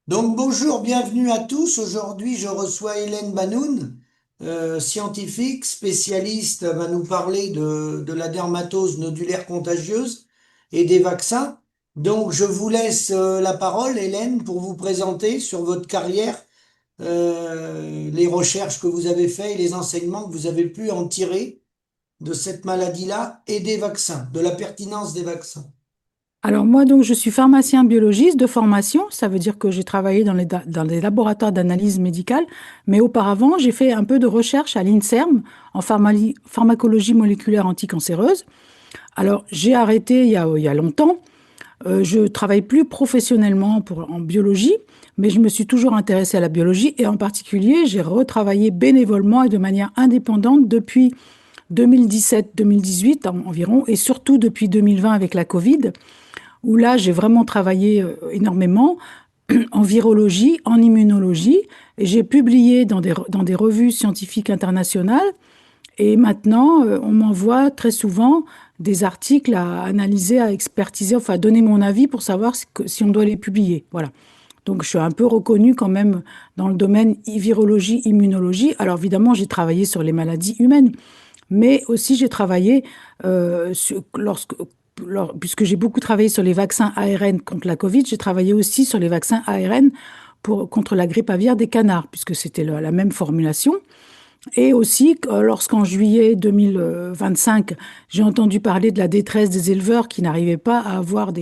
Donc bonjour, bienvenue à tous. Aujourd'hui, je reçois Hélène Banoun, scientifique, spécialiste, elle va nous parler de la dermatose nodulaire contagieuse et des vaccins. Donc je vous laisse la parole, Hélène, pour vous présenter sur votre carrière, les recherches que vous avez faites et les enseignements que vous avez pu en tirer de cette maladie-là et des vaccins, de la pertinence des vaccins. Alors moi, donc, je suis pharmacien biologiste de formation. Ça veut dire que j'ai travaillé dans les laboratoires d'analyse médicale. Mais auparavant, j'ai fait un peu de recherche à l'INSERM en pharmacologie moléculaire anticancéreuse. Alors, j'ai arrêté il y a longtemps. Je travaille plus professionnellement en biologie, mais je me suis toujours intéressée à la biologie. Et en particulier, j'ai retravaillé bénévolement et de manière indépendante depuis 2017-2018 environ, et surtout depuis 2020 avec la Covid, où là, j'ai vraiment travaillé énormément en virologie, en immunologie, et j'ai publié dans des revues scientifiques internationales. Et maintenant, on m'envoie très souvent des articles à analyser, à expertiser, enfin, à donner mon avis pour savoir si on doit les publier. Voilà. Donc, je suis un peu reconnue quand même dans le domaine virologie, immunologie. Alors, évidemment, j'ai travaillé sur les maladies humaines, mais aussi j'ai travaillé puisque j'ai beaucoup travaillé sur les vaccins ARN contre la Covid, j'ai travaillé aussi sur les vaccins ARN contre la grippe aviaire des canards, puisque c'était la même formulation. Et aussi, lorsqu'en juillet 2025, j'ai entendu parler de la détresse des éleveurs qui n'arrivaient pas à avoir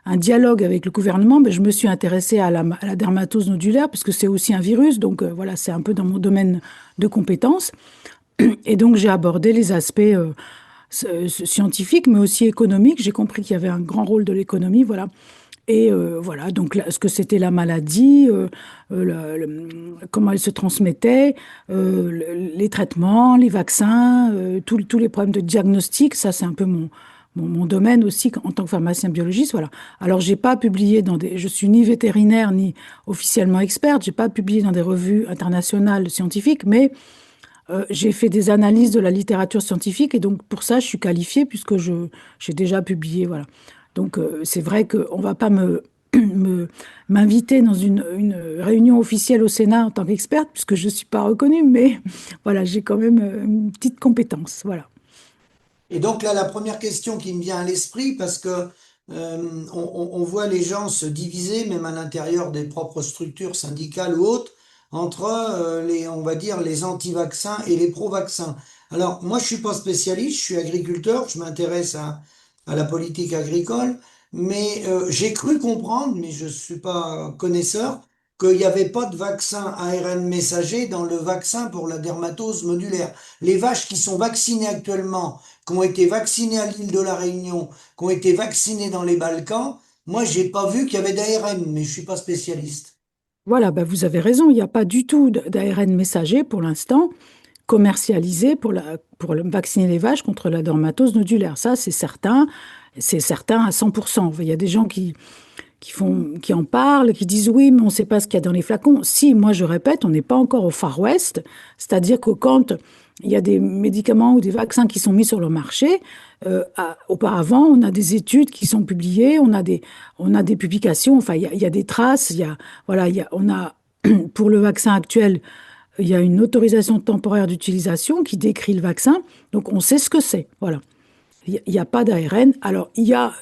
un dialogue avec le gouvernement, mais je me suis intéressée à la dermatose nodulaire, puisque c'est aussi un virus, donc voilà, c'est un peu dans mon domaine de compétences. Et donc, j'ai abordé les aspects scientifiques, mais aussi économiques. J'ai compris qu'il y avait un grand rôle de l'économie, voilà. Et voilà, donc ce que c'était la maladie, comment elle se transmettait, les traitements, les vaccins, tous les problèmes de diagnostic, ça c'est un peu mon domaine aussi en tant que pharmacien biologiste, voilà. Alors j'ai pas publié je suis ni vétérinaire ni officiellement experte, j'ai pas publié dans des revues internationales scientifiques, mais j'ai fait des analyses de la littérature scientifique et donc pour ça, je suis qualifiée puisque j'ai déjà publié, voilà. Donc c'est vrai qu'on ne va pas m'inviter dans une réunion officielle au Sénat en tant qu'experte puisque je ne suis pas reconnue, mais voilà, j'ai quand même une petite compétence, voilà. Et donc là, la première question qui me vient à l'esprit, parce que on voit les gens se diviser, même à l'intérieur des propres structures syndicales ou autres, entre on va dire, les anti-vaccins et les pro-vaccins. Alors, moi, je suis pas spécialiste, je suis agriculteur, je m'intéresse à la politique agricole, mais j'ai cru comprendre, mais je suis pas connaisseur, qu'il n'y avait pas de vaccin ARN messager dans le vaccin pour la dermatose modulaire. Les vaches qui sont vaccinées actuellement, qui ont été vaccinés à l'île de la Réunion, qui ont été vaccinés dans les Balkans, moi, j'ai pas vu qu'il y avait d'ARN, mais je suis pas spécialiste. Voilà, bah, vous avez raison, il n'y a pas du tout d'ARN messager pour l'instant commercialisé pour vacciner les vaches contre la dermatose nodulaire. Ça, c'est certain à 100%. Il y a des gens qui en parlent, qui disent oui, mais on ne sait pas ce qu'il y a dans les flacons. Si, moi je répète, on n'est pas encore au Far West, c'est-à-dire que quand il y a des médicaments ou des vaccins qui sont mis sur le marché, auparavant, on a des études qui sont publiées, on a des publications, enfin, il y a des traces, voilà, on a, pour le vaccin actuel, il y a une autorisation temporaire d'utilisation qui décrit le vaccin, donc on sait ce que c'est, voilà. Il n'y a pas d'ARN. Alors, il y a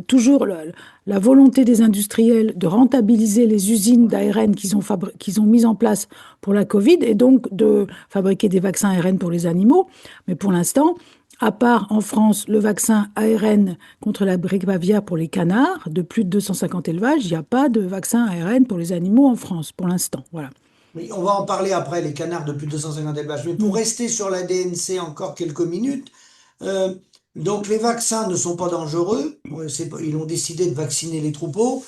toujours la volonté des industriels de rentabiliser les usines d'ARN qu'ils ont mises en place pour la Covid et donc de fabriquer des vaccins ARN pour les animaux. Mais pour l'instant, à part en France le vaccin ARN contre la grippe aviaire pour les canards de plus de 250 élevages, il n'y a pas de vaccin ARN pour les animaux en France pour l'instant. Voilà. Oui, on va en parler après, les canards de plus de 250 élevages. Mais pour Mm. rester sur la DNC encore quelques minutes, euh, donc les vaccins ne sont pas dangereux. Ouais, ils ont décidé de vacciner les troupeaux.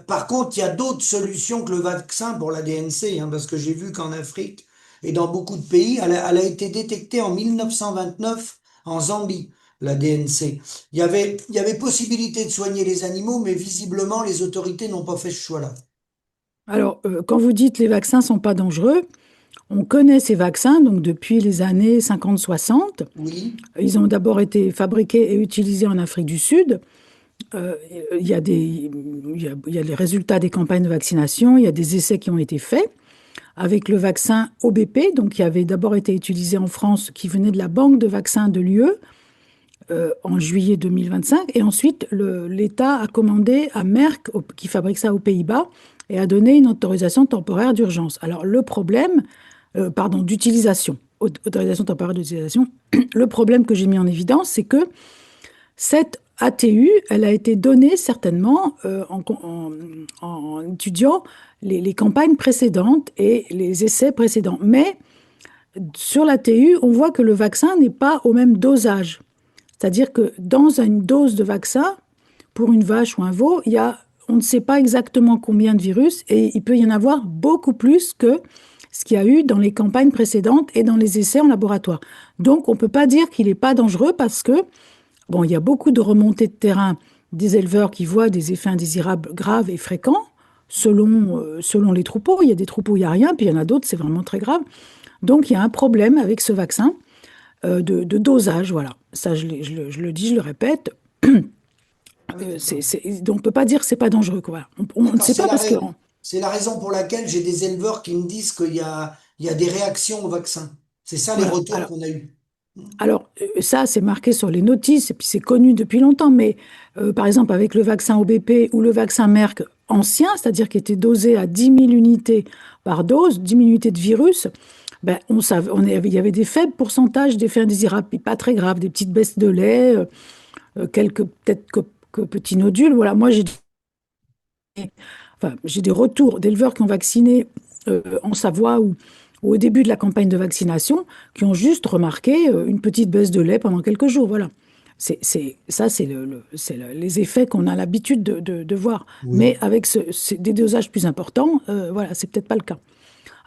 Par contre, il y a d'autres solutions que le vaccin pour la DNC, hein, parce que j'ai vu qu'en Afrique et dans beaucoup de pays, elle a été détectée en 1929 en Zambie, la DNC. Il y avait possibilité de soigner les animaux, mais visiblement, les autorités n'ont pas fait ce choix-là. Alors, quand vous dites les vaccins sont pas dangereux, on connaît ces vaccins donc depuis les années 50-60. Oui. Ils ont d'abord été fabriqués et utilisés en Afrique du Sud. euh, il y a il y a les résultats des campagnes de vaccination, il y a des essais qui ont été faits avec le vaccin OBP, donc qui avait d'abord été utilisé en France, qui venait de la banque de vaccins de l'UE en juillet 2025. Et ensuite, l'État a commandé à Merck, qui fabrique ça aux Pays-Bas, et a donné une autorisation temporaire d'urgence. Alors, le problème, pardon, d'utilisation, autorisation temporaire d'utilisation, le problème que j'ai mis en évidence, c'est que cette ATU, elle a été donnée certainement en étudiant les campagnes précédentes et les essais précédents. Mais sur l'ATU, on voit que le vaccin n'est pas au même dosage. C'est-à-dire que dans une dose de vaccin, pour une vache ou un veau, on ne sait pas exactement combien de virus et il peut y en avoir beaucoup plus que ce qu'il y a eu dans les campagnes précédentes et dans les essais en laboratoire. Donc, on ne peut pas dire qu'il n'est pas dangereux parce que, bon, il y a beaucoup de remontées de terrain des éleveurs qui voient des effets indésirables graves et fréquents selon les troupeaux. Il y a des troupeaux où il n'y a rien, puis il y en a d'autres, c'est vraiment très grave. Donc, il y a un problème avec ce vaccin de dosage, voilà. Ça, je le dis, je le répète. Ah oui, d'accord. Donc, on ne peut pas dire que c'est pas dangereux, quoi. On ne D'accord, sait pas parce que... c'est la raison pour laquelle j'ai des éleveurs qui me disent il y a des réactions au vaccin. C'est ça les Voilà. retours qu'on a eus. Ça, c'est marqué sur les notices, et puis c'est connu depuis longtemps, mais par exemple, avec le vaccin OBP ou le vaccin Merck ancien, c'est-à-dire qui était dosé à 10 000 unités par dose, 10 000 unités de virus, ben, il y avait des faibles pourcentages d'effets indésirables, puis pas très graves, des petites baisses de lait, peut-être que petits nodules. Voilà, moi, j'ai des retours d'éleveurs qui ont vacciné en Savoie ou au début de la campagne de vaccination, qui ont juste remarqué une petite baisse de lait pendant quelques jours. Voilà. Ça, c'est les effets qu'on a l'habitude de voir. Mais Oui. avec des dosages plus importants, voilà, c'est peut-être pas le cas.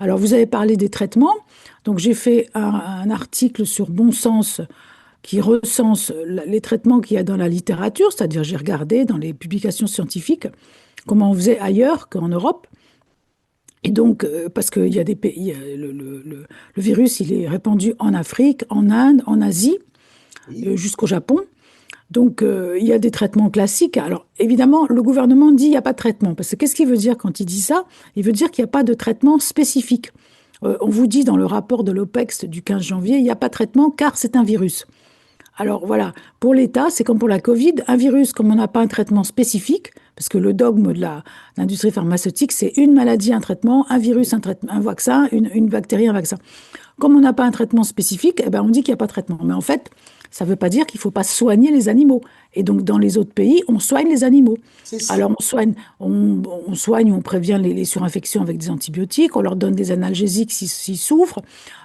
Alors, vous avez parlé des traitements. Donc, j'ai fait un article sur Bon Sens qui recense les traitements qu'il y a dans la littérature, c'est-à-dire j'ai regardé dans les publications scientifiques comment on faisait ailleurs qu'en Europe. Et donc, parce qu'il y a des pays, le virus, il est répandu en Afrique, en Inde, en Asie, Oui. jusqu'au Japon. Donc, il y a des traitements classiques. Alors, évidemment, le gouvernement dit qu'il n'y a pas de traitement. Parce que qu'est-ce qu'il veut dire quand il dit ça? Il veut dire qu'il n'y a pas de traitement spécifique. On vous dit dans le rapport de l'OPEX du 15 janvier, il n'y a pas de traitement car c'est un virus. Alors voilà, pour l'État, c'est comme pour la Covid, un virus, comme on n'a pas un traitement spécifique, parce que le dogme de l'industrie pharmaceutique, c'est une maladie, un traitement, un virus, un traitement, un vaccin, une bactérie, un vaccin. Comme on n'a pas un traitement spécifique, eh ben on dit qu'il n'y a pas de traitement. Mais en fait, ça ne veut pas dire qu'il ne faut pas soigner les animaux. Et donc, dans les autres pays, on soigne les animaux. C'est ça. Alors, on soigne, on prévient les surinfections avec des antibiotiques, on leur donne des analgésiques s'ils souffrent,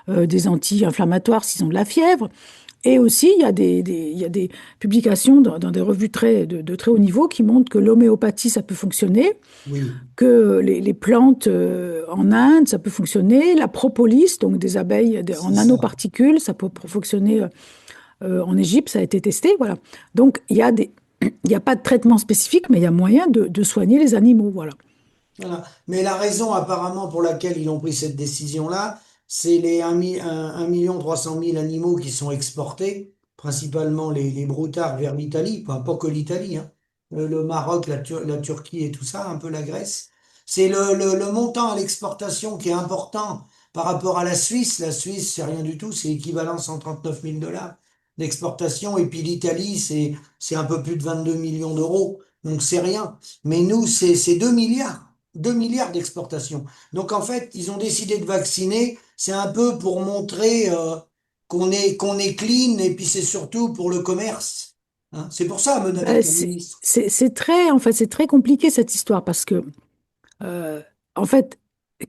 des anti-inflammatoires s'ils ont de la fièvre. Et aussi, il y a des publications dans des revues de très haut niveau qui montrent que l'homéopathie, ça peut fonctionner, Oui. que les plantes en Inde, ça peut fonctionner, la propolis, donc des abeilles en C'est ça. nanoparticules, ça peut fonctionner en Égypte, ça a été testé, voilà. Donc, il y a pas de traitement spécifique, mais il y a moyen de soigner les animaux, voilà. Voilà. Mais la raison apparemment pour laquelle ils ont pris cette décision-là, c'est les 1 300 000 animaux qui sont exportés, principalement les broutards vers l'Italie, pas que l'Italie, hein. Le Maroc, la Turquie et tout ça, un peu la Grèce. C'est le montant à l'exportation qui est important par rapport à la Suisse. La Suisse, c'est rien du tout, c'est équivalent 139 000 dollars d'exportation. Et puis l'Italie, c'est un peu plus de 22 millions d'euros. Donc c'est rien. Mais nous, c'est 2 milliards. 2 milliards d'exportation. Donc en fait, ils ont décidé de vacciner. C'est un peu pour montrer qu'on est clean et puis c'est surtout pour le commerce. Hein. C'est pour ça, même Ben, avec la ministre. en fait, c'est très compliqué cette histoire parce que, euh, en fait,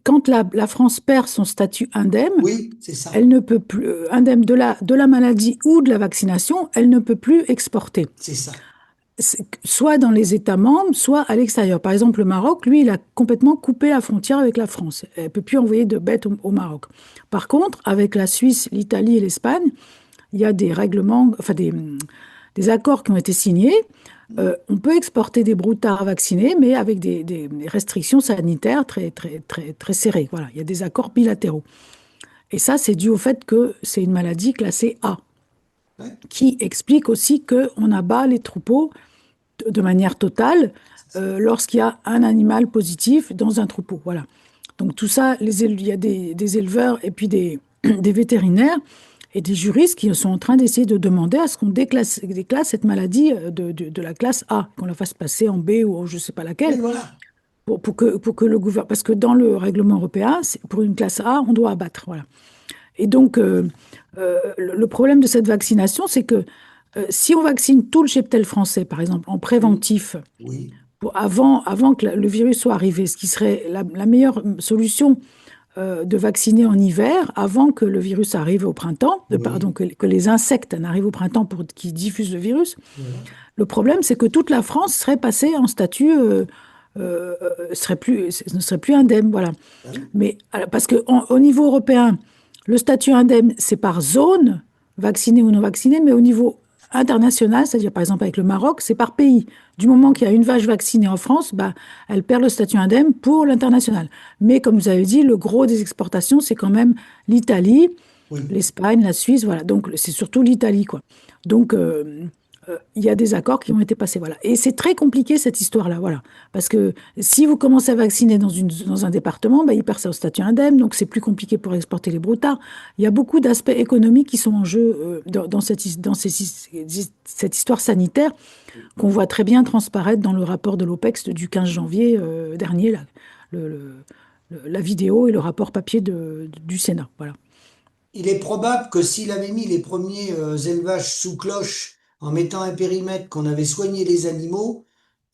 quand la France perd son statut indemne, Oui, c'est ça. elle ne peut plus, indemne de la maladie ou de la vaccination, elle ne peut plus exporter. C'est ça. Soit dans les États membres, soit à l'extérieur. Par exemple, le Maroc, lui, il a complètement coupé la frontière avec la France. Elle ne peut plus envoyer de bêtes au Maroc. Par contre, avec la Suisse, l'Italie et l'Espagne, il y a des règlements, enfin des accords qui ont été signés. On peut exporter des broutards vaccinés, mais avec des restrictions sanitaires très, très, très, très serrées. Voilà, il y a des accords bilatéraux. Et ça, c'est dû au fait que c'est une maladie classée A, Ouais. qui explique aussi qu'on abat les troupeaux de manière totale lorsqu'il y a un animal positif dans un troupeau. Voilà. Donc tout ça, il y a des éleveurs et puis des vétérinaires et des juristes qui sont en train d'essayer de demander à ce qu'on déclasse cette maladie de la classe A, qu'on la fasse passer en B ou je ne sais pas laquelle, Oui, voilà. pour que le gouvernement... Parce que dans le règlement européen, pour une classe A, on doit abattre. Voilà. Et donc, le problème de cette vaccination, c'est que si on vaccine tout le cheptel français, par exemple, en Oui, préventif, oui, avant que le virus soit arrivé, ce qui serait la meilleure solution de vacciner en hiver, avant que le virus arrive au printemps, oui, pardon, que les insectes n'arrivent au printemps pour qu'ils diffusent le virus. voilà. Le problème, c'est que toute la France serait passée en statut, ne serait plus indemne, voilà. Ah oui, Mais parce que au niveau européen, le statut indemne, c'est par zone, vacciné ou non vacciné, mais au niveau international, c'est-à-dire par exemple avec le Maroc, c'est par pays. Du moment qu'il y a une vache vaccinée en France, bah, elle perd le statut indemne pour l'international. Mais comme vous avez dit, le gros des exportations, c'est quand même l'Italie, oui. l'Espagne, la Suisse, voilà. Donc c'est surtout l'Italie, quoi. Donc il y a des accords qui ont été passés, voilà. Et c'est très compliqué cette histoire-là, voilà. Parce que si vous commencez à vacciner dans un département, bah, il perd son statut indemne, donc c'est plus compliqué pour exporter les broutards. Il y a beaucoup d'aspects économiques qui sont en jeu cette histoire sanitaire qu'on voit très bien transparaître dans le rapport de l'OPEX du 15 janvier dernier, là, le- le- la vidéo et le rapport papier du Sénat, voilà. Il est probable que s'il avait mis les premiers élevages sous cloche en mettant un périmètre qu'on avait soigné les animaux,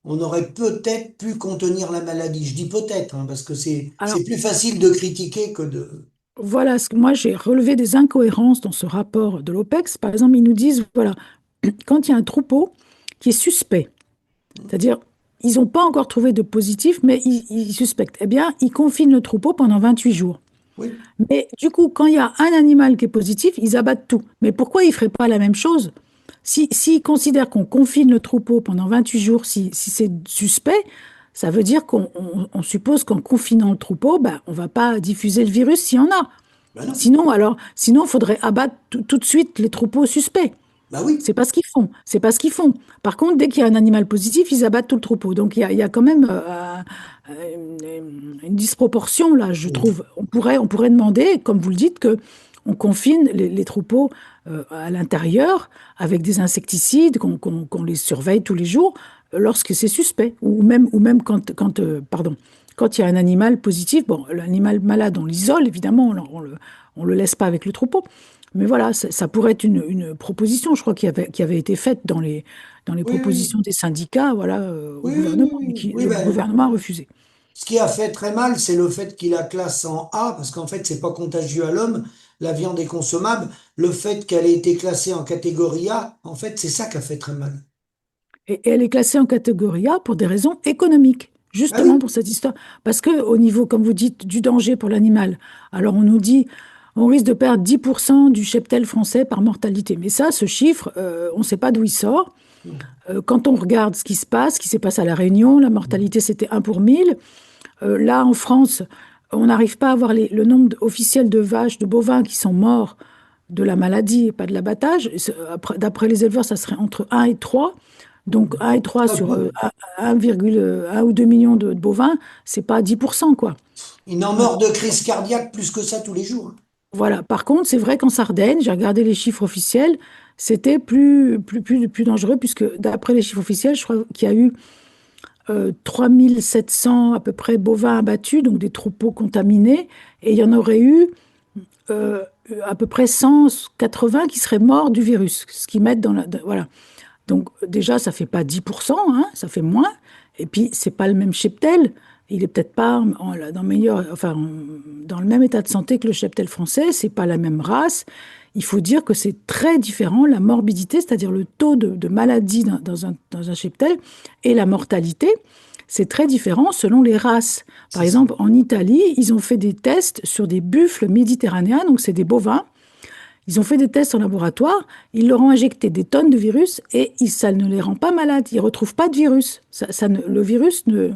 on aurait peut-être pu contenir la maladie. Je dis peut-être, hein, parce que c'est Alors, plus facile de critiquer que de... voilà, moi j'ai relevé des incohérences dans ce rapport de l'OPEX. Par exemple, ils nous disent, voilà, quand il y a un troupeau qui est suspect, c'est-à-dire ils n'ont pas encore trouvé de positif, mais ils suspectent, eh bien, ils confinent le troupeau pendant 28 jours. Oui, Mais du coup, quand il y a un animal qui est positif, ils abattent tout. Mais pourquoi ils ne feraient pas la même chose? S'ils considèrent qu'on confine le troupeau pendant 28 jours, si c'est suspect, ça veut dire qu'on suppose qu'en confinant le troupeau, ben, on ne va pas diffuser le virus s'il y en a. ben non, Sinon, il faudrait abattre tout de suite les troupeaux suspects. ben oui, C'est pas ce qu'ils font. C'est pas ce qu'ils font. Par contre, dès qu'il y a un animal positif, ils abattent tout le troupeau. Donc il y a quand même une disproportion là, je oui, trouve. On pourrait demander, comme vous le dites, que on confine les troupeaux à l'intérieur avec des insecticides, qu'on les surveille tous les jours lorsque c'est suspect, ou même quand il y a un animal positif. Bon, l'animal malade, on l'isole évidemment, on le laisse pas avec le troupeau. Mais voilà, ça pourrait être une proposition, je crois, qui avait été faite dans les oui, oui, propositions des syndicats, voilà, au oui, oui, gouvernement, oui, et oui, qui oui, le ben, gouvernement a refusé. ce qui a fait très mal, c'est le fait qu'il la classe en A, parce qu'en fait, c'est pas contagieux à l'homme, la viande est consommable. Le fait qu'elle ait été classée en catégorie A, en fait, c'est ça qui a fait très mal. Et elle est classée en catégorie A pour des raisons économiques, Ah justement oui, pour cette histoire. Parce que au niveau, comme vous dites, du danger pour l'animal, alors on nous dit, on risque de perdre 10% du cheptel français par mortalité. Mais ça, ce chiffre, on ne sait pas d'où il sort. Quand on regarde ce qui s'est passé à La Réunion, la mortalité, c'était 1 pour 1000. Là, en France, on n'arrive pas à avoir le nombre officiel de vaches, de bovins qui sont morts de la maladie et pas de l'abattage. D'après les éleveurs, ça serait entre 1 et 3. Donc 1 et 3 très sur peu. 1,1 ou 2 millions de bovins, c'est pas 10%, quoi. Il en Voilà. meurt de crise cardiaque plus que ça tous les jours. Voilà. Par contre, c'est vrai qu'en Sardaigne, j'ai regardé les chiffres officiels, c'était plus dangereux, puisque d'après les chiffres officiels, je crois qu'il y a eu 3700 à peu près bovins abattus, donc des troupeaux contaminés, et il y en aurait eu euh, à peu près 180 qui seraient morts du virus, ce qu'ils mettent voilà. Donc déjà, ça fait pas 10%, hein, ça fait moins. Et puis, c'est pas le même cheptel. Il est peut-être pas dans le même état de santé que le cheptel français. C'est pas la même race. Il faut dire que c'est très différent. La morbidité, c'est-à-dire le taux de maladie dans un cheptel, et la mortalité, c'est très différent selon les races. Par C'est ça. exemple, en Italie, ils ont fait des tests sur des buffles méditerranéens, donc c'est des bovins. Ils ont fait des tests en laboratoire, ils leur ont injecté des tonnes de virus et ça ne les rend pas malades. Ils ne retrouvent pas de virus. Le virus ne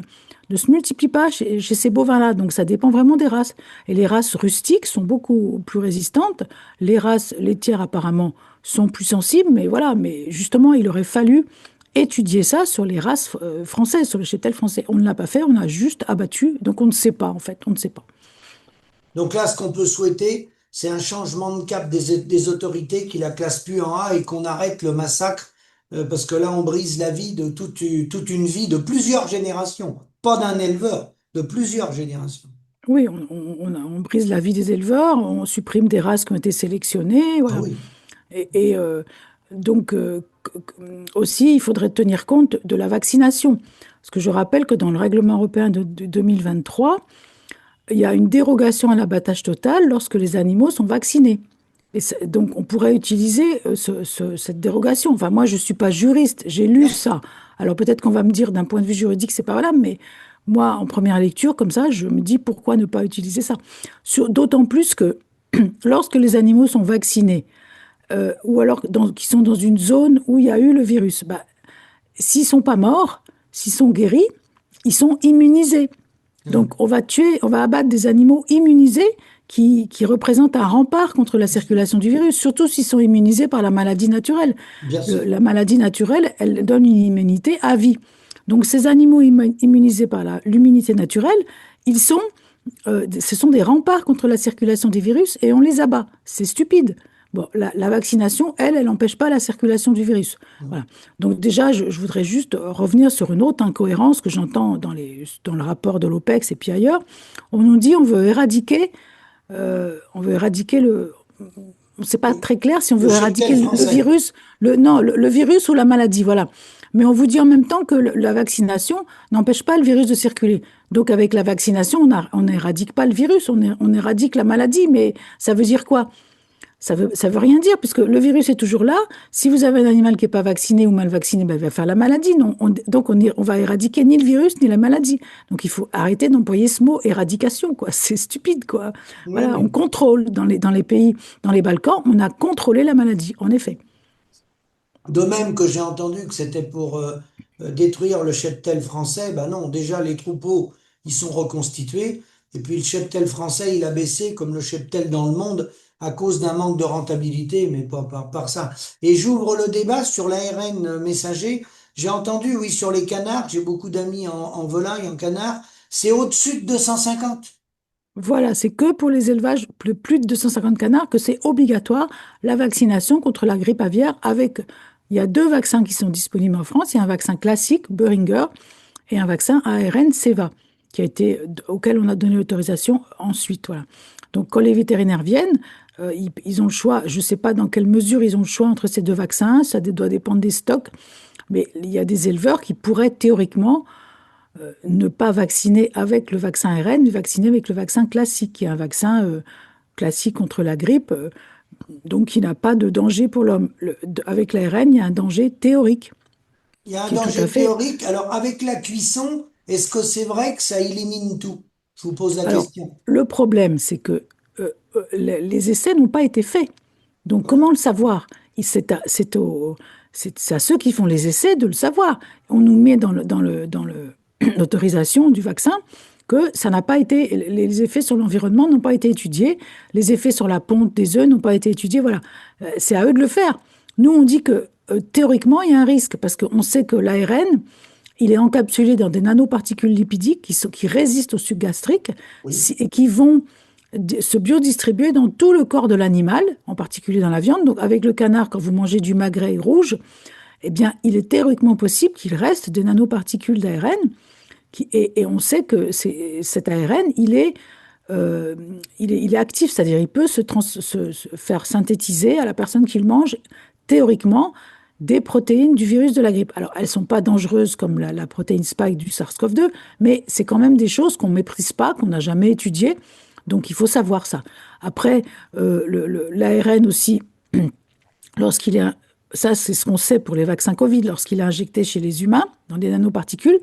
se multiplie pas chez ces bovins-là. Donc ça dépend vraiment des races. Et les races rustiques sont beaucoup plus résistantes. Les races laitières, apparemment, sont plus sensibles. Mais voilà, mais justement, il aurait fallu étudier ça sur les races françaises, sur le cheptel français. On ne l'a pas fait, on a juste abattu, donc on ne sait pas en fait, on ne sait pas. Donc là, ce qu'on peut souhaiter, c'est un changement de cap des autorités qui la classent plus en A et qu'on arrête le massacre, parce que là, on brise la vie de toute une vie de plusieurs générations, pas d'un éleveur, de plusieurs générations. Oui, on brise la vie des éleveurs, on supprime des races qui ont été sélectionnées, Ah voilà. oui. Et donc, aussi, il faudrait tenir compte de la vaccination. Parce que je rappelle que dans le règlement européen de 2023, il y a une dérogation à l'abattage total lorsque les animaux sont vaccinés. Donc, on pourrait utiliser cette dérogation. Enfin, moi, je ne suis pas juriste, j'ai lu ça. Alors, peut-être qu'on va me dire d'un point de vue juridique, c'est pas valable, mais moi, en première lecture, comme ça, je me dis pourquoi ne pas utiliser ça. D'autant plus que lorsque les animaux sont vaccinés, ou alors qui sont dans une zone où il y a eu le virus, bah, s'ils sont pas morts, s'ils sont guéris, ils sont immunisés. Hmm. Donc, on va abattre des animaux immunisés qui représentent un rempart contre la circulation du virus, surtout s'ils sont immunisés par la maladie naturelle. Bien sûr. La maladie naturelle, elle donne une immunité à vie. Donc, ces animaux immunisés par l'immunité naturelle, ce sont des remparts contre la circulation des virus et on les abat. C'est stupide. Bon, la vaccination, elle n'empêche pas la circulation du virus. Hmm. Voilà. Donc déjà, je voudrais juste revenir sur une autre incohérence que j'entends dans le rapport de l'OPEX et puis ailleurs. On nous dit on veut éradiquer le... C'est pas très clair si on Le veut cheptel éradiquer le français. virus, non, le virus ou la maladie, voilà. Mais on vous dit en même temps que la vaccination n'empêche pas le virus de circuler. Donc avec la vaccination, on n'éradique pas le virus, on éradique la maladie. Mais ça veut dire quoi? Ça veut rien dire, puisque le virus est toujours là. Si vous avez un animal qui n'est pas vacciné ou mal vacciné, ben, il va faire la maladie. Non, donc on va éradiquer ni le virus ni la maladie. Donc il faut arrêter d'employer ce mot éradication, quoi. C'est stupide, quoi. Oui, Voilà, on oui. contrôle dans les pays, dans les Balkans, on a contrôlé la maladie, en effet. De même que j'ai entendu que c'était pour détruire le cheptel français, ben non, déjà les troupeaux, ils sont reconstitués, et puis le cheptel français, il a baissé comme le cheptel dans le monde à cause d'un manque de rentabilité, mais pas par ça. Et j'ouvre le débat sur l'ARN messager. J'ai entendu, oui, sur les canards, j'ai beaucoup d'amis en volaille, en canard, c'est au-dessus de 250. Voilà, c'est que pour les élevages plus de 250 canards que c'est obligatoire la vaccination contre la grippe aviaire il y a deux vaccins qui sont disponibles en France. Il y a un vaccin classique, Boehringer, et un vaccin ARN Ceva, auquel on a donné l'autorisation ensuite. Voilà. Donc, quand les vétérinaires viennent, ils ont le choix. Je ne sais pas dans quelle mesure ils ont le choix entre ces deux vaccins. Ça doit dépendre des stocks. Mais il y a des éleveurs qui pourraient théoriquement ne pas vacciner avec le vaccin ARN, mais vacciner avec le vaccin classique, qui est un vaccin classique contre la grippe, donc qui n'a pas de danger pour l'homme. Avec l'ARN, il y a un danger théorique, Il y a un qui est tout à danger fait... théorique. Alors, avec la cuisson, est-ce que c'est vrai que ça élimine tout? Je vous pose la Alors, question. le problème, c'est que les essais n'ont pas été faits. Donc, Ouais. comment le savoir? C'est à ceux qui font les essais de le savoir. On nous met l'autorisation du vaccin que ça n'a pas été, les effets sur l'environnement n'ont pas été étudiés, les effets sur la ponte des œufs n'ont pas été étudiés. Voilà. C'est à eux de le faire. Nous, on dit que théoriquement, il y a un risque parce qu'on sait que l'ARN, il est encapsulé dans des nanoparticules lipidiques qui résistent au suc gastrique Oui. et qui vont se biodistribuer dans tout le corps de l'animal, en particulier dans la viande. Donc, avec le canard, quand vous mangez du magret rouge, eh bien, il est théoriquement possible qu'il reste des nanoparticules d'ARN. Et on sait que cet ARN, il est actif, c'est-à-dire il peut se faire synthétiser à la personne qui le mange, théoriquement, des protéines du virus de la grippe. Alors, elles ne sont pas dangereuses comme la protéine spike du SARS-CoV-2, mais c'est quand même des choses qu'on ne méprise pas, qu'on n'a jamais étudiées. Donc, il faut savoir ça. Après, l'ARN aussi, lorsqu'il est... Ça, c'est ce qu'on sait pour les vaccins Covid. Lorsqu'il est injecté chez les humains, dans des nanoparticules,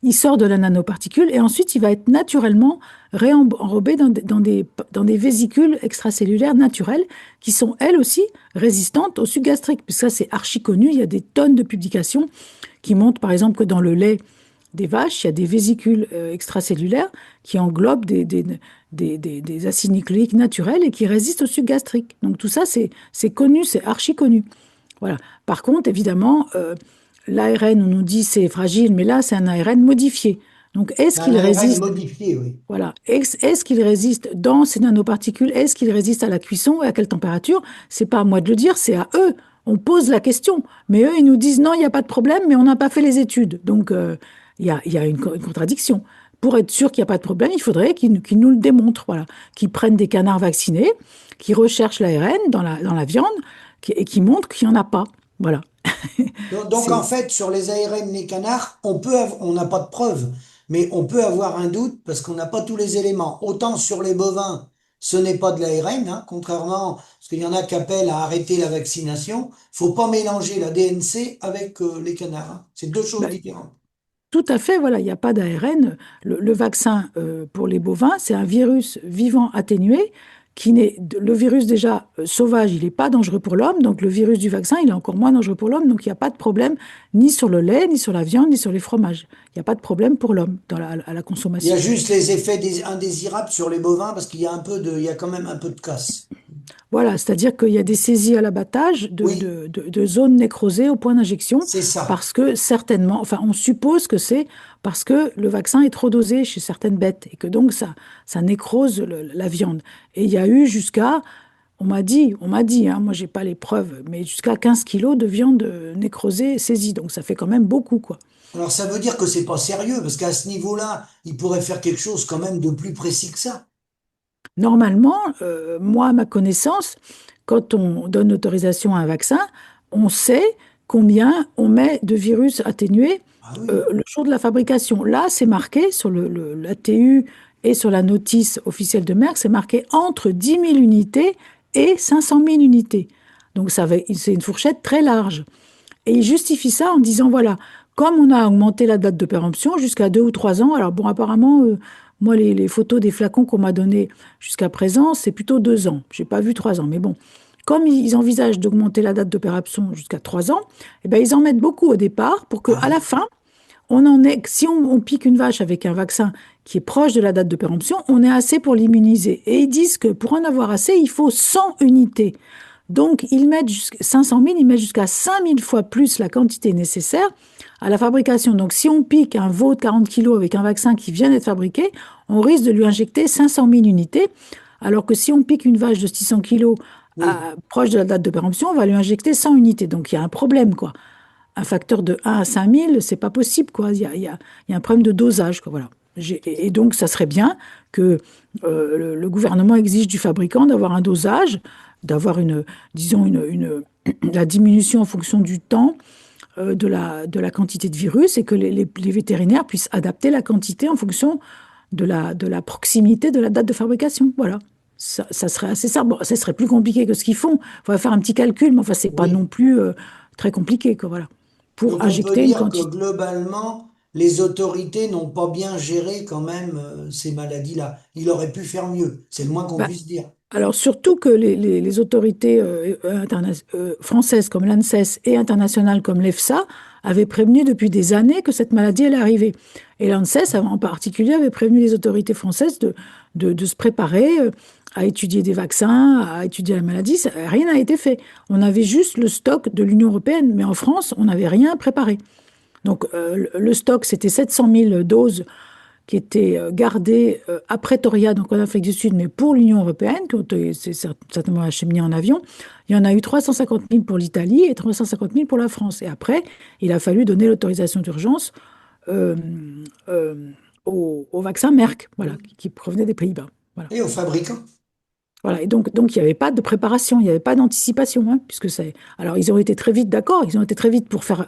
il sort de la nanoparticule et ensuite il va être naturellement réenrobé dans des vésicules extracellulaires naturelles qui sont elles aussi résistantes au suc gastrique. Puis ça, c'est archi connu. Il y a des tonnes de publications qui montrent par exemple que dans le lait des vaches, il y a des vésicules extracellulaires qui englobent des acides nucléiques naturels et qui résistent au suc gastrique. Donc tout ça, c'est connu, c'est archi connu. Voilà. Par contre, évidemment, l'ARN, on nous dit c'est fragile, mais là, c'est un ARN modifié. Donc, est-ce Un qu'il ARN résiste, modifié, oui. voilà, est-ce qu'il résiste dans ces nanoparticules, est-ce qu'il résiste à la cuisson et à quelle température? C'est pas à moi de le dire, c'est à eux. On pose la question, mais eux, ils nous disent non, il n'y a pas de problème, mais on n'a pas fait les études. Donc, il y a une contradiction. Pour être sûr qu'il n'y a pas de problème, il faudrait qu'ils nous le démontrent, voilà, qu'ils prennent des canards vaccinés, qu'ils recherchent l'ARN dans la viande et qu'ils montrent qu'il n'y en a pas. Voilà. Donc, en C'est fait, sur les ARN des canards, on n'a pas de preuves, mais on peut avoir un doute parce qu'on n'a pas tous les éléments. Autant sur les bovins, ce n'est pas de l'ARN, hein, contrairement, parce qu'il y en a qui appellent à arrêter la vaccination. Faut pas mélanger la DNC avec les canards, hein. C'est deux choses bah, différentes. tout à fait, voilà, il n'y a pas d'ARN. Le vaccin pour les bovins, c'est un virus vivant atténué le virus déjà sauvage, il n'est pas dangereux pour l'homme, donc le virus du vaccin, il est encore moins dangereux pour l'homme, donc il n'y a pas de problème ni sur le lait, ni sur la viande, ni sur les fromages. Il n'y a pas de problème pour l'homme à la Il y a consommation. juste les effets indésirables sur les bovins parce qu'il y a il y a quand même un peu de casse. Voilà, c'est-à-dire qu'il y a des saisies à l'abattage Oui, de zones nécrosées au point d'injection, c'est ça. parce que certainement, enfin, on suppose que c'est parce que le vaccin est trop dosé chez certaines bêtes et que donc ça nécrose la viande. Et il y a eu on m'a dit, hein, moi j'ai pas les preuves, mais jusqu'à 15 kilos de viande nécrosée saisie, donc ça fait quand même beaucoup, quoi. Alors ça veut dire que c'est pas sérieux parce qu'à ce niveau-là, il pourrait faire quelque chose quand même de plus précis que ça. Normalement, moi, à ma connaissance, quand on donne l'autorisation à un vaccin, on sait combien on met de virus atténués Ah oui. le jour de la fabrication. Là, c'est marqué sur l'ATU et sur la notice officielle de Merck, c'est marqué entre 10 000 unités et 500 000 unités. Donc, c'est une fourchette très large. Et il justifie ça en disant, voilà, comme on a augmenté la date de péremption jusqu'à 2 ou 3 ans, alors bon, apparemment, moi, les photos des flacons qu'on m'a données jusqu'à présent, c'est plutôt 2 ans. J'ai pas vu 3 ans, mais bon. Comme ils envisagent d'augmenter la date de péremption jusqu'à 3 ans, eh ben, ils en mettent beaucoup au départ pour Ah qu'à la oui. fin, on en ait, si on pique une vache avec un vaccin qui est proche de la date de péremption, on ait assez pour l'immuniser. Et ils disent que pour en avoir assez, il faut 100 unités. Donc, ils mettent jusqu'à 500 000, ils mettent jusqu'à 5 000 fois plus la quantité nécessaire à la fabrication. Donc, si on pique un veau de 40 kilos avec un vaccin qui vient d'être fabriqué, on risque de lui injecter 500 000 unités, alors que si on pique une vache de 600 kilos Oui. proche de la date de péremption, on va lui injecter 100 unités. Donc, il y a un problème, quoi. Un facteur de 1 à 5 000, c'est pas possible, quoi. Il y a un problème de dosage, quoi. Voilà. Et donc, ça serait bien que le gouvernement exige du fabricant d'avoir un dosage, d'avoir disons, la diminution en fonction du temps de la quantité de virus et que les vétérinaires puissent adapter la quantité en fonction de la proximité de la date de fabrication. Voilà. Ça serait assez ça. Bon, ça serait plus compliqué que ce qu'ils font. Il faudrait faire un petit calcul, mais enfin, c'est pas non Oui. plus très compliqué, quoi. Voilà. Pour Donc on peut injecter une dire que quantité. globalement, les autorités n'ont pas bien géré quand même ces maladies-là. Il aurait pu faire mieux. C'est le moins qu'on Bah, puisse dire. alors, surtout que les autorités françaises comme l'ANSES et internationales comme l'EFSA avaient prévenu depuis des années que cette maladie allait arriver. Et l'ANSES, en particulier, avait prévenu les autorités françaises de se préparer à étudier des vaccins, à étudier la maladie. Rien n'a été fait. On avait juste le stock de l'Union européenne, mais en France, on n'avait rien préparé. Donc, le stock, c'était 700 000 doses qui étaient gardées à Pretoria, donc en Afrique du Sud, mais pour l'Union européenne, qui ont été certainement acheminées en avion. Il y en a eu 350 000 pour l'Italie et 350 000 pour la France. Et après, il a fallu donner l'autorisation d'urgence euh, euh, au vaccin Merck, voilà, Oui. qui provenait des Pays-Bas. Voilà. Et aux fabricants. Voilà. Et donc, il n'y avait pas de préparation, il n'y avait pas d'anticipation, hein, puisque c'est. Alors, ils ont été très vite d'accord, ils ont été très vite pour faire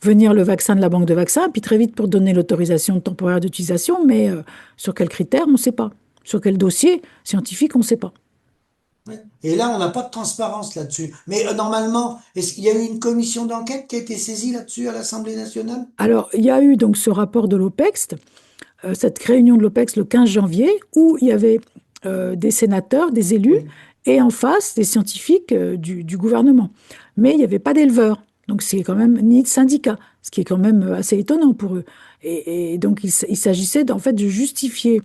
venir le vaccin de la banque de vaccins, puis très vite pour donner l'autorisation temporaire d'utilisation, mais sur quels critères, on ne sait pas. Sur quel dossier scientifique, on ne sait pas. Oui. Et là, on n'a pas de transparence là-dessus. Mais normalement, est-ce qu'il y a eu une commission d'enquête qui a été saisie là-dessus à l'Assemblée nationale? Alors, il y a eu donc ce rapport de l'OPEX, cette réunion de l'OPEX le 15 janvier, où il y avait des sénateurs, des élus, Oui. et en face, des scientifiques du gouvernement. Mais il n'y avait pas d'éleveurs, donc c'est quand même ni de syndicats, ce qui est quand même assez étonnant pour eux. Et donc, il s'agissait en fait de justifier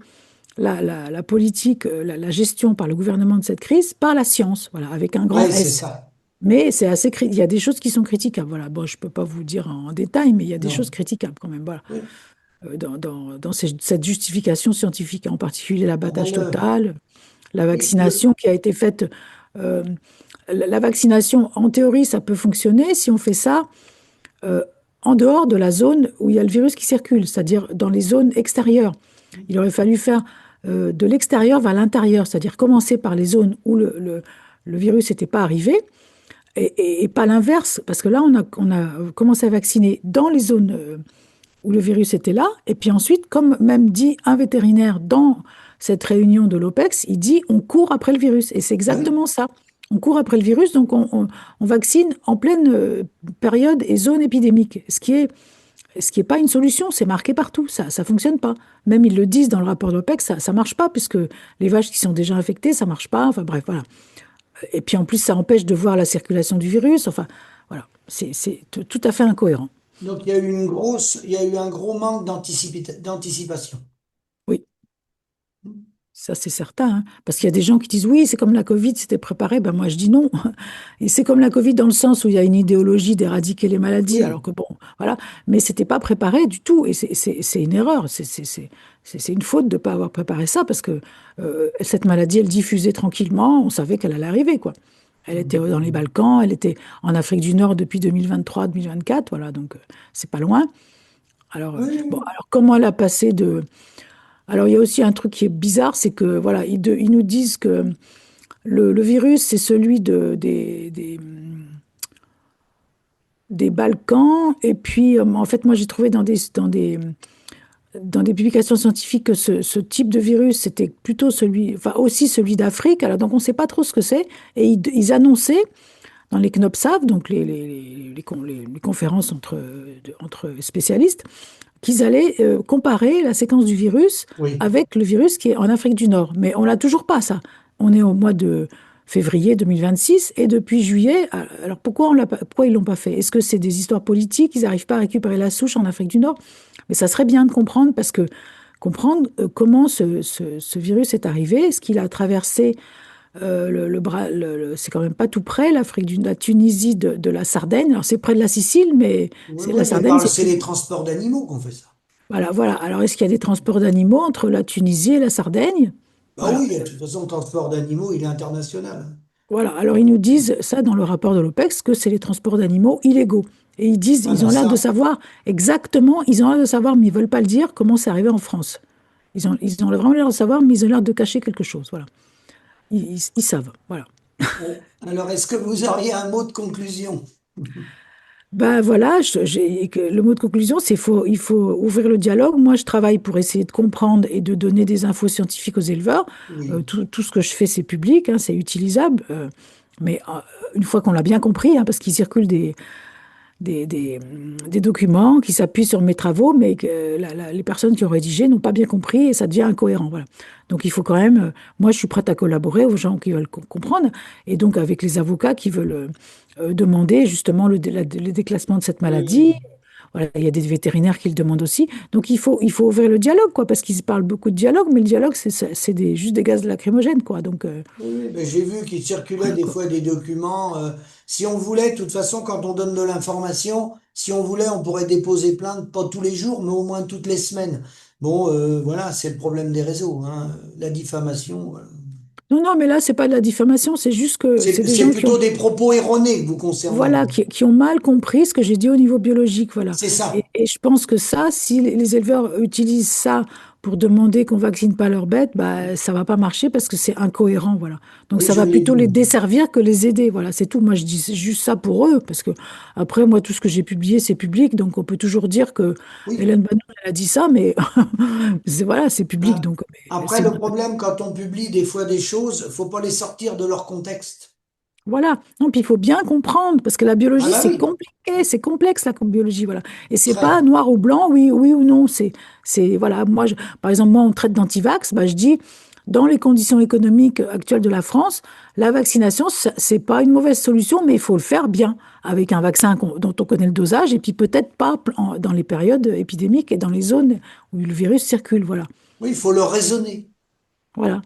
la politique, la gestion par le gouvernement de cette crise par la science, voilà, avec un grand Ouais, c'est S. ça. Mais il y a des choses qui sont critiquables. Voilà. Bon, je ne peux pas vous dire en détail, mais il y a des choses Non. critiquables quand même. Voilà. Oui. Dans cette justification scientifique, en particulier Ah ben l'abattage total, la oui, vaccination qui a été faite. euh, la vaccination, en théorie, ça peut fonctionner si on fait ça euh, en dehors de la zone où il y a le virus qui circule, c'est-à-dire dans les zones extérieures. Il aurait fallu faire de l'extérieur vers l'intérieur, c'est-à-dire commencer par les zones où le virus n'était pas arrivé et pas l'inverse, parce que là, on a commencé à vacciner dans les zones où le virus était là, et puis ensuite, comme même dit un vétérinaire dans cette réunion de l'OPEX, il dit on court après le virus, et c'est ah oui, exactement ça. On court après le virus, donc on vaccine en pleine période et zone épidémique, ce qui est pas une solution, c'est marqué partout, ça fonctionne pas. Même ils le disent dans le rapport de l'OPEX, ça marche pas, puisque les vaches qui sont déjà infectées, ça marche pas, enfin bref, voilà. Et puis en plus, ça empêche de voir la circulation du virus. Enfin, voilà, c'est tout à fait incohérent. donc il y a eu il y a eu un gros manque d'anticipation. Oui, ça c'est certain, hein. Parce qu'il y a des gens qui disent oui, c'est comme la Covid, c'était préparé. Ben moi je dis non. Et c'est comme la Covid dans le sens où il y a une idéologie d'éradiquer les maladies, alors Oui, que bon, voilà. Mais c'était pas préparé du tout. Et c'est une erreur. C'est une faute de ne pas avoir préparé ça parce que cette maladie, elle diffusait tranquillement. On savait qu'elle allait arriver, quoi. Elle était dans les Balkans, elle était en Afrique du Nord depuis 2023-2024, voilà, donc c'est pas loin. Alors, oui, bon, oui. alors comment elle a passé de... Alors, il y a aussi un truc qui est bizarre, c'est que, voilà, ils nous disent que le virus, c'est celui des Balkans, et puis, en fait, moi, j'ai trouvé dans des publications scientifiques que ce type de virus, c'était plutôt celui, enfin, aussi celui d'Afrique, alors donc on ne sait pas trop ce que c'est, et ils annonçaient dans les CNOPSAV, donc les conférences entre spécialistes, qu'ils allaient comparer la séquence du virus Oui. avec le virus qui est en Afrique du Nord. Mais on l'a toujours pas, ça. On est au mois de février 2026 et depuis juillet, alors pourquoi ils l'ont pas fait? Est-ce que c'est des histoires politiques? Ils n'arrivent pas à récupérer la souche en Afrique du Nord? Mais ça serait bien de comprendre parce que comprendre comment ce virus est arrivé, est-ce qu'il a traversé c'est quand même pas tout près, la Tunisie de la Sardaigne. Alors c'est près de la Sicile, mais Oui, c'est oui, la mais Sardaigne, c'est c'est plus. les transports d'animaux qu'on fait ça. Voilà, voilà. Alors est-ce qu'il y a des transports d'animaux entre la Tunisie et la Sardaigne? Bah Voilà. oui, de toute façon, le transport d'animaux, il est international. Voilà. Alors ils nous disent ça dans le rapport de l'OPEX que c'est les transports d'animaux illégaux. Et ils disent, Ah ils ben ont l'air de ça, savoir exactement, ils ont l'air de savoir, mais ils veulent pas le dire comment c'est arrivé en France. Ils ont vraiment l'air de savoir, mais ils ont l'air de cacher quelque chose. Voilà. Ils savent. Voilà. alors est-ce que vous auriez un mot de conclusion? Ben voilà, le mot de conclusion, c'est il faut ouvrir le dialogue. Moi, je travaille pour essayer de comprendre et de donner des infos scientifiques aux éleveurs. Oui. Tout ce que je fais, c'est public, hein, c'est utilisable. Mais une fois qu'on l'a bien compris, hein, parce qu'il circule des documents qui s'appuient sur mes travaux, mais que les personnes qui ont rédigé n'ont pas bien compris et ça devient incohérent. Voilà. Donc il faut quand même, moi je suis prête à collaborer aux gens qui veulent comprendre et donc avec les avocats qui veulent demander justement le déclassement de cette maladie. Oui. Voilà, il y a des vétérinaires qui le demandent aussi. Donc il faut ouvrir le dialogue, quoi, parce qu'ils parlent beaucoup de dialogue, mais le dialogue, c'est juste des gaz lacrymogènes, quoi. Donc Oui, oui, ben, j'ai vu qu'il circulait voilà, des quoi. fois des documents. Si on voulait, de toute façon, quand on donne de l'information, si on voulait, on pourrait déposer plainte, pas tous les jours, mais au moins toutes les semaines. Bon, voilà, c'est le problème des réseaux, hein, la diffamation. Non, non, mais là, c'est pas de la diffamation, c'est juste que c'est des C'est gens qui ont plutôt des propos erronés que vous concernant, voilà, quoi. qui ont mal compris ce que j'ai dit au niveau biologique, voilà. C'est ça. Et je pense que ça, si les éleveurs utilisent ça pour demander qu'on vaccine pas leurs bêtes, bah, ça va pas marcher parce que c'est incohérent, voilà. Donc Oui, ça je va l'ai plutôt les vu. desservir que les aider, voilà, c'est tout. Moi, je dis juste ça pour eux, parce que après, moi, tout ce que j'ai publié, c'est public, donc on peut toujours dire que Oui. Hélène Bannon, elle a dit ça, mais voilà, c'est public, Ah. donc Après, c'est le mon avis. problème, quand on publie des fois des choses, faut pas les sortir de leur contexte. Voilà. Non, puis il faut bien comprendre, parce que la Ah biologie, bah c'est oui, compliqué, c'est complexe, la biologie, voilà. Et c'est pas très. noir ou blanc, oui, oui ou non. Voilà, par exemple, moi, on traite d'antivax, bah, je dis, dans les conditions économiques actuelles de la France, la vaccination, c'est pas une mauvaise solution, mais il faut le faire bien, avec un vaccin dont on connaît le dosage, et puis peut-être pas dans les périodes épidémiques et dans les zones où le virus circule, voilà. Oui, il faut le raisonner. Voilà.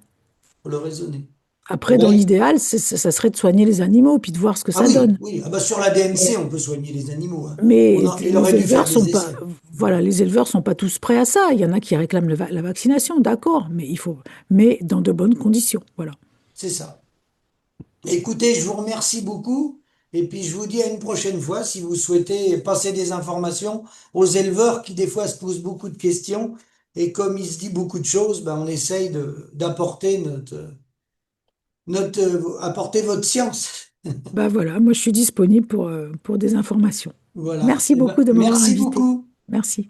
Faut le raisonner. Après, dans Ouais. l'idéal, ça serait de soigner les animaux, puis de voir ce que Ah ça oui, donne. oui. Ah bah sur la DMC, Mais, on peut soigner les animaux, hein. mais Il aurait les dû faire éleveurs sont des pas, essais. voilà, les éleveurs sont pas tous prêts à ça. Il y en a qui réclament la vaccination, d'accord, mais dans de bonnes conditions, voilà. C'est ça. Écoutez, je vous remercie beaucoup. Et puis je vous dis à une prochaine fois si vous souhaitez passer des informations aux éleveurs qui des fois se posent beaucoup de questions. Et comme il se dit beaucoup de choses, ben, on essaye d'apporter apporter votre science. Bah voilà, moi je suis disponible pour des informations. Voilà. Merci Eh ben, beaucoup de m'avoir merci invité. beaucoup. Merci.